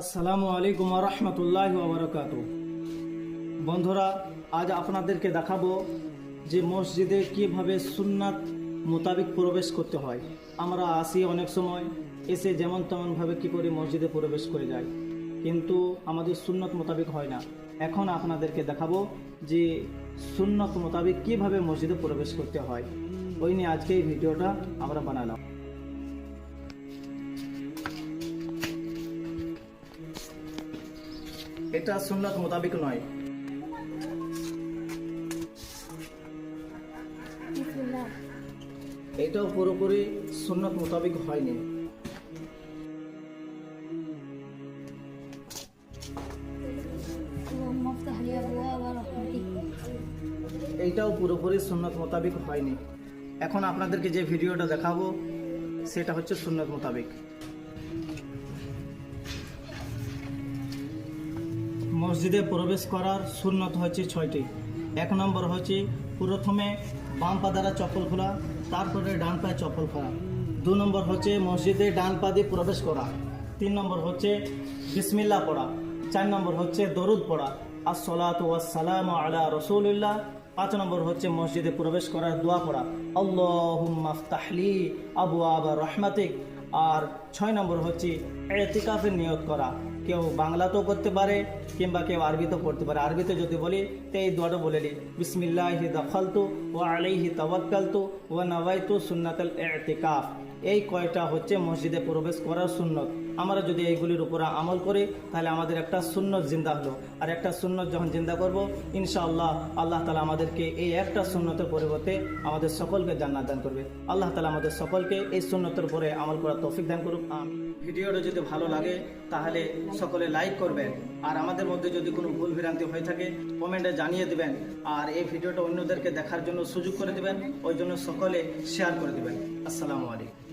আসসালামু আলাইকুম ওয়া রাহমাতুল্লাহি ওয়া বারাকাতুহু। বন্ধুরা, আজ আপনাদেরকে দেখাবো যে মসজিদে কিভাবে সুন্নাত মোতাবেক প্রবেশ করতে হয়। আমরা আসি অনেক সময়, এসে যেমন তেমনভাবে কী করে মসজিদে প্রবেশ করে যাই, কিন্তু আমাদের সুন্নত মোতাবেক হয় না। এখন আপনাদেরকে দেখাবো যে সুন্নত মোতাবেক কিভাবে মসজিদে প্রবেশ করতে হয়। ওই নিয়ে আজকে এই ভিডিওটা আমরা বানালাম। এটা সুন্নাত মোতাবেক নয়। এটাও পুরোপুরি সুন্নাত মোতাবেক হয়নি। এইটাও পুরোপুরি সুন্নাত মোতাবেক হয়নি। এখন আপনাদেরকে যে ভিডিওটা দেখাবো সেটা হচ্ছে সুন্নাত মোতাবেক। মসজিদে প্রবেশ করার সুন্নত হচ্ছে 6টি। 1 নম্বর হচ্ছে প্রথমে বাম পা দ্বারা চপ্পল খোলা, তারপরে ডান পায়ে চপ্পল খোলা। 2 নম্বর হচ্ছে মসজিদে ডান পা দিয়ে প্রবেশ করা। 3 নম্বর হচ্ছে বিসমিল্লাহ পড়া। 4 নম্বর হচ্ছে দরুদ পড়া, আসসালাতু ওয়াসসালামু আলা রাসূলিল্লাহ। 5 নম্বর হচ্ছে মসজিদে প্রবেশ করার দোয়া পড়া, আল্লাহুম্মা ইফতাহলি আবওয়াবা রাহমাতিক। আর 6 নম্বর হচ্ছে ইতিকাফের নিয়ত করা। কেউ বাংলাতেও করতে পারে কিংবা কেউ আরবিতেও পড়তে পারে। আরবিতে যদি বলি তো এই দোয়াটা বলে নিই, বিসমিল্লাহি দাখালতু ওয়া আলাইহি তাওয়াক্কালতু ওয়া নাওয়াইতু সুন্নাতাল ইতিকাফ। এই কয়টা হচ্ছে মসজিদে প্রবেশ করার সুন্নত। আমরা যদি এইগুলির উপরে আমল করি তাহলে আমাদের একটা সুন্নত জিন্দা হলো। আর একটা সুন্নত যখন জিন্দা করব, ইনশাআল্লাহ আল্লাহ তাআলা আমাদেরকে এই একটা সুন্নতের পরিবর্তে আমাদের সকলকে জান্নাত দান করবে। আল্লাহ তাআলা আমাদের সকলকে এই সুন্নতের উপরে আমল করার তৌফিক দান করুক। ভিডিওটা যদি ভালো লাগে তাহলে সকলে লাইক করবেন। আর আমাদের মধ্যে যদি কোনো ভুল ভ্রান্তি হয়ে থাকে কমেন্টে জানিয়ে দিবেন। আর এই ভিডিওটা অন্যদেরকে দেখার জন্য সুযোগ করে দিবেন, ওই জন্য সকলে শেয়ার করে দিবেন। আসসালামু আলাইকুম।